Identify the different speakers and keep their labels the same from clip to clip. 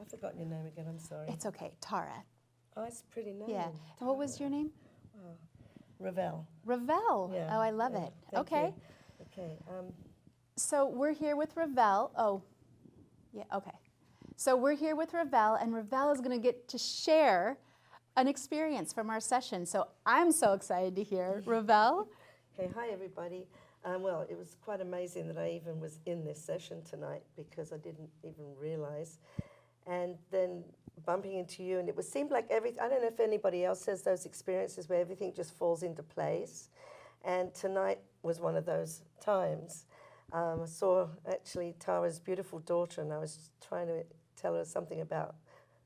Speaker 1: I've forgotten your name again, I'm sorry.
Speaker 2: It's okay, Tara.
Speaker 1: Oh, it's a pretty name.
Speaker 2: Yeah. And what was your name?
Speaker 1: Reavell.
Speaker 2: Reavell.
Speaker 1: Yeah.
Speaker 2: Oh, I love it.
Speaker 1: Thank
Speaker 2: Okay.
Speaker 1: you. Okay.
Speaker 2: So we're here with Reavell. Oh, yeah, okay. So we're here with Reavell, and Reavell is going to get to share an experience from our session. So I'm so excited to hear. Reavell?
Speaker 1: Okay, hi everybody. Well, it was quite amazing that I even was in this session tonight because I didn't even realize. And then bumping into you, and it seemed like I don't know if anybody else has those experiences where everything just falls into place. And tonight was one of those times. I saw actually Tara's beautiful daughter, and I was trying to tell her something about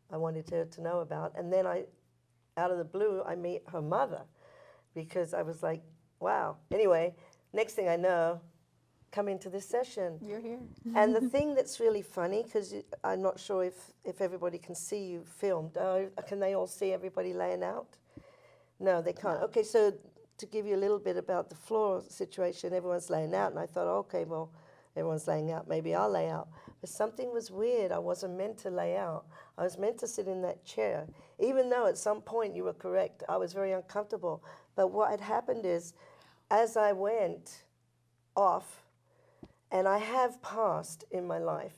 Speaker 1: I wanted her to know about. And then out of the blue, I meet her mother because I was like, wow. Anyway, next thing I know, come into this session.
Speaker 2: You're here.
Speaker 1: And the thing that's really funny, because I'm not sure if everybody can see you filmed. Can they all see everybody laying out? No, they can't. Okay, so to give you a little bit about the floor situation, everyone's laying out. And I thought, okay, well, everyone's laying out. Maybe I'll lay out. But something was weird. I wasn't meant to lay out. I was meant to sit in that chair. Even though at some point you were correct, I was very uncomfortable. But what had happened is, as I went off, and I have passed in my life,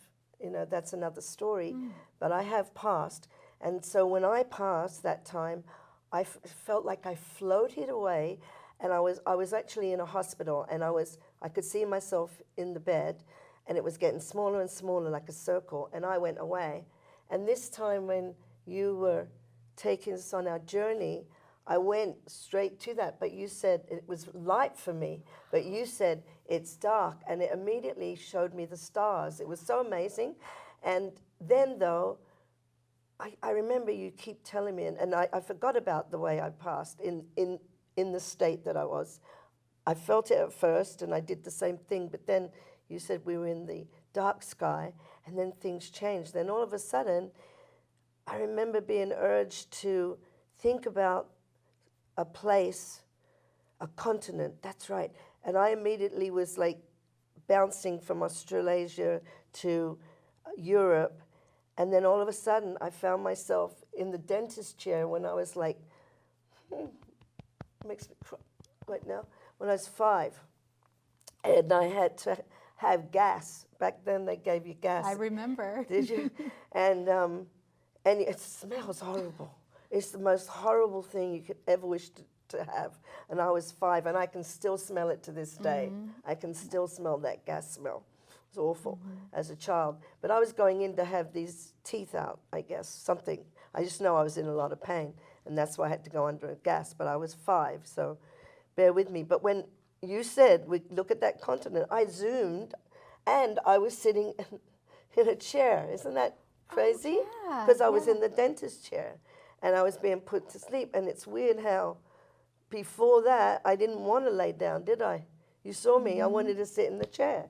Speaker 1: that's another story, but I have passed. And so when I passed that time, I felt like I floated away, and I was actually in a hospital, and I could see myself in the bed, and it was getting smaller and smaller like a circle, and I went away. And this time when you were taking us on our journey, I went straight to that, but you said it was light for me, but you said it's dark, and it immediately showed me the stars. It was so amazing. And then, though, I remember you keep telling me, and I forgot about the way I passed in the state that I was. I felt it at first, and I did the same thing, but then you said we were in the dark sky, and then things changed. Then all of a sudden, I remember being urged to think about a place, a continent, that's right. And I immediately was like bouncing from Australasia to Europe. And then all of a sudden I found myself in the dentist chair when I was like, makes me cry right now, when I was 5. And I had to have gas. Back then they gave you gas.
Speaker 2: I remember.
Speaker 1: Did you? And it smells horrible. It's the most horrible thing you could ever wish to have. And I was 5, and I can still smell it to this day. I can still smell that gas smell. It was awful as a child. But I was going in to have these teeth out, I guess, something. I just know I was in a lot of pain, and that's why I had to go under a gas. But I was 5, so bear with me. But when you said, we look at that continent, I zoomed, and I was sitting in a chair. Isn't that crazy? Because I was in the dentist chair. And I was being put to sleep. And it's weird how before that, I didn't want to lay down, did I? You saw me. I wanted to sit in the chair.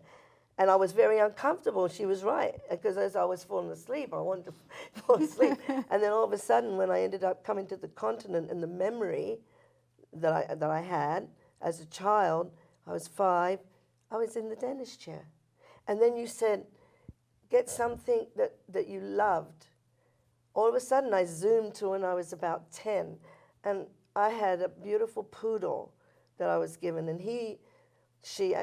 Speaker 1: And I was very uncomfortable. She was right. Because as I was falling asleep, I wanted to fall asleep. And then all of a sudden, when I ended up coming to the continent and the memory that I had as a child, I was 5, I was in the dentist chair. And then you said, get something that you loved. All of a sudden, I zoomed to when I was about 10, and I had a beautiful poodle that I was given, and she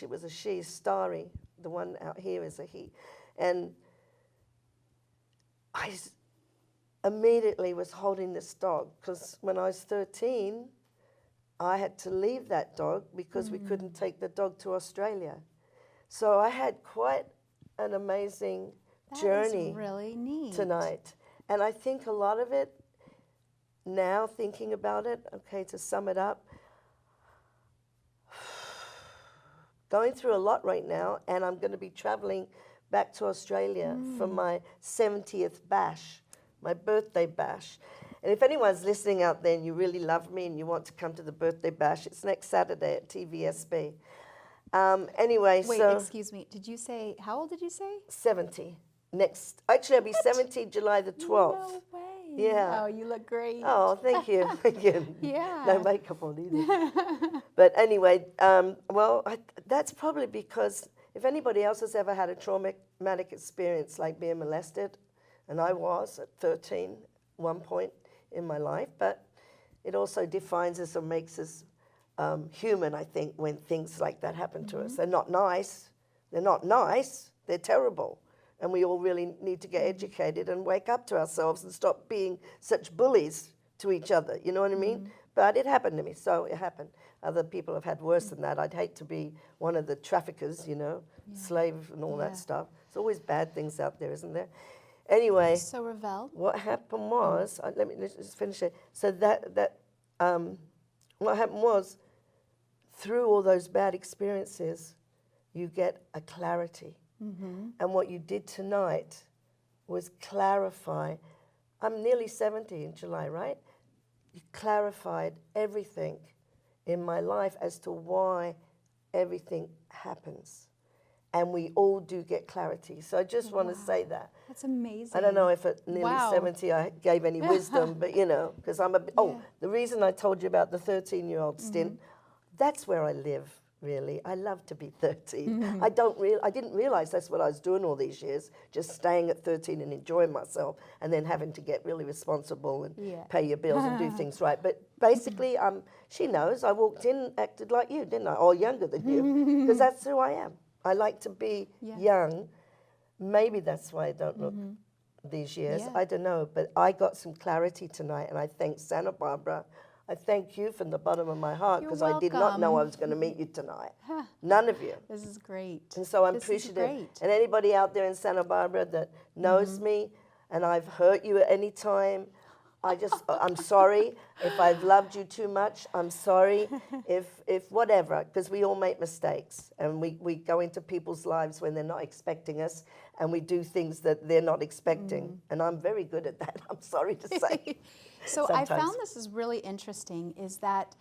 Speaker 1: was a she, Starry. The one out here is a he. And I immediately was holding this dog, because when I was 13, I had to leave that dog because we couldn't take the dog to Australia. So I had quite an amazing journey.
Speaker 2: That is really neat.
Speaker 1: Tonight. And I think a lot of it, now thinking about it, okay, to sum it up, going through a lot right now, and I'm going to be traveling back to Australia for my 70th bash, my birthday bash. And if anyone's listening out there and you really love me and you want to come to the birthday bash, it's next Saturday at TVSB. Anyway,
Speaker 2: Wait,
Speaker 1: so...
Speaker 2: excuse me. Did you say, how old did you say?
Speaker 1: 70. Actually, I'll be 70 July the 12th.
Speaker 2: No way.
Speaker 1: Yeah.
Speaker 2: Oh, you look great.
Speaker 1: Oh, thank you. Thank you.
Speaker 2: Yeah.
Speaker 1: No makeup on either. But anyway, that's probably because if anybody else has ever had a traumatic experience like being molested, And I was at 13, one point in my life, but it also defines us or makes us human, I think, when things like that happen to us. They're not nice. They're not nice. They're terrible. And we all really need to get educated and wake up to ourselves and stop being such bullies to each other. You know what I mean? But it happened to me, so it happened. Other people have had worse than that. I'd hate to be one of the traffickers, you know, slave and all that stuff. There's always bad things out there, isn't there? Anyway,
Speaker 2: So Reavell,
Speaker 1: what happened was, let's just finish it. So what happened was, through all those bad experiences, you get a clarity. And what you did tonight was clarify. I'm nearly 70 in July, right? You clarified everything in my life as to why everything happens. And we all do get clarity. So I just want to say that.
Speaker 2: that's amazing.
Speaker 1: I don't know if at nearly 70 I gave any wisdom, but you know, because I'm the reason I told you about the 13-year-old stint, that's where I live, really. I love to be 13. I didn't realize that's what I was doing all these years, just staying at 13 and enjoying myself, and then having to get really responsible and pay your bills and do things right. But basically, she knows I walked in, acted like you, didn't I? Or younger than you, because that's who I am. I like to be young. Maybe that's why I don't look these years. I don't know. But I got some clarity tonight, and I thank Santa Barbara. I thank you from the bottom of my heart, because I did not know I was going to meet you tonight. None of you.
Speaker 2: This is great.
Speaker 1: And so I'm appreciative. And anybody out there in Santa Barbara that knows me and I've hurt you at any time, I'm sorry. If I've loved you too much, I'm sorry. If whatever, because we all make mistakes, and we go into people's lives when they're not expecting us, and we do things that they're not expecting. And I'm very good at that, I'm sorry to say.
Speaker 2: So
Speaker 1: sometimes.
Speaker 2: I found this is really interesting, is that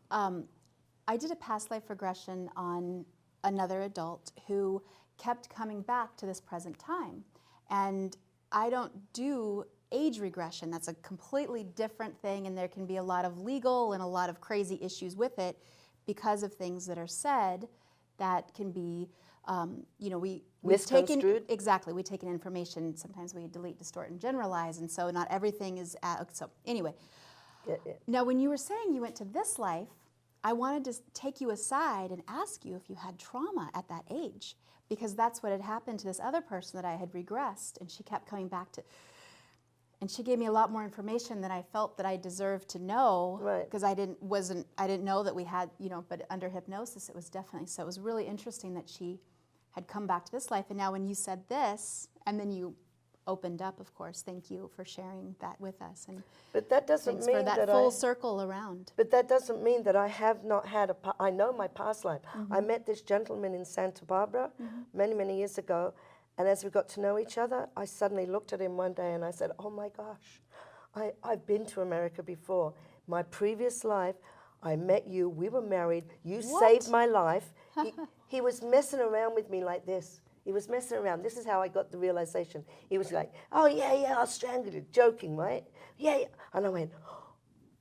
Speaker 2: I did a past life regression on another adult who kept coming back to this present time. And I don't do age regression. That's a completely different thing, and there can be a lot of legal and a lot of crazy issues with it because of things that are said that can be, we've taken, exactly, we take in information, sometimes we delete, distort, and generalize, and so not everything is, so anyway. Now when you were saying you went to this life, I wanted to take you aside and ask you if you had trauma at that age, because that's what had happened to this other person that I had regressed, and she kept coming back to, and she gave me a lot more information than I felt that I deserved to know, because I didn't know that we had, but under hypnosis it was definitely, so it was really interesting that she had come back to this life. And now when you said this, and then you opened up, of course, thank you for sharing that with us. And
Speaker 1: but that doesn't mean
Speaker 2: for that full circle around.
Speaker 1: But that doesn't mean that I have not had I know my past life. I met this gentleman in Santa Barbara many, many years ago, and as we got to know each other, I suddenly looked at him one day and I said, oh my gosh, I've been to America before. My previous life, I met you, we were married, you saved my life. He was messing around with me like this. He was messing around. This is how I got the realization. He was like, oh, yeah, I'll strangle you. Joking, right? Yeah. And I went,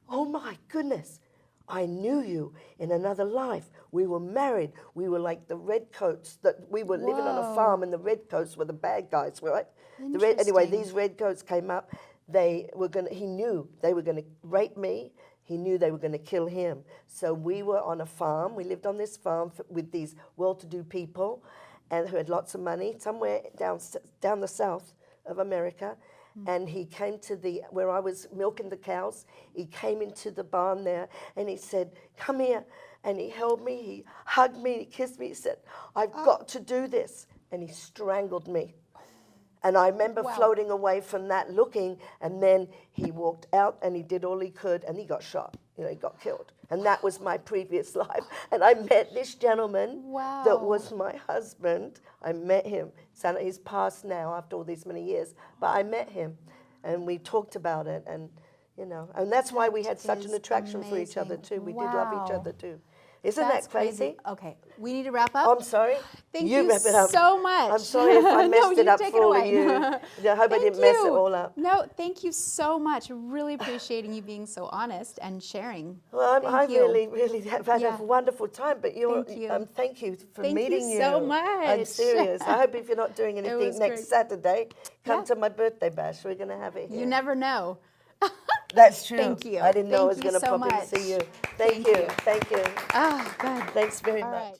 Speaker 1: oh, my goodness. I knew you in another life. We were married. We were like the redcoats. That we were living on a farm, and the redcoats were the bad guys, right? Anyway, these redcoats came up. He knew they were going to rape me. He knew they were going to kill him. So we were on a farm. We lived on this farm with these well-to-do people, and who had lots of money, somewhere down the south of America. And he came to where I was milking the cows. He came into the barn there, and he said, come here. And he held me, he hugged me, he kissed me. He said, I've got to do this. And he strangled me. And I remember floating away from that looking, and then he walked out and he did all he could, and he got shot. He got killed. And that was my previous life. And I met this gentleman that was my husband. I met him. He's passed now after all these many years. But I met him, and we talked about it. And, and that's why we had such an attraction for each other, too. We did love each other, too. Isn't
Speaker 2: That's
Speaker 1: that crazy?
Speaker 2: Okay, we need to wrap up.
Speaker 1: I'm sorry.
Speaker 2: Thank
Speaker 1: you
Speaker 2: you
Speaker 1: wrap it up.
Speaker 2: so much.
Speaker 1: I'm sorry if I messed
Speaker 2: No,
Speaker 1: it
Speaker 2: you
Speaker 1: up
Speaker 2: take
Speaker 1: for
Speaker 2: it
Speaker 1: all of
Speaker 2: away.
Speaker 1: you. I hope I didn't mess it all up.
Speaker 2: No, thank you so much. Really appreciating you being so honest and sharing.
Speaker 1: Well, I
Speaker 2: Thank you.
Speaker 1: really have had
Speaker 2: Yeah.
Speaker 1: a wonderful time. But thank you for
Speaker 2: Thank you
Speaker 1: meeting you.
Speaker 2: so
Speaker 1: I'm
Speaker 2: much.
Speaker 1: serious. I hope if you're not doing
Speaker 2: was
Speaker 1: anything next
Speaker 2: great.
Speaker 1: Saturday, come
Speaker 2: Yeah.
Speaker 1: to my birthday bash. We're going to have it here.
Speaker 2: You never know.
Speaker 1: That's true.
Speaker 2: Thank you.
Speaker 1: I didn't know I was
Speaker 2: Thank you
Speaker 1: going to
Speaker 2: so
Speaker 1: pop in to
Speaker 2: much.
Speaker 1: see you.
Speaker 2: Thank
Speaker 1: Thank you.
Speaker 2: you.
Speaker 1: Thank you.
Speaker 2: Ah, good.
Speaker 1: Thanks very
Speaker 2: All
Speaker 1: much.
Speaker 2: right.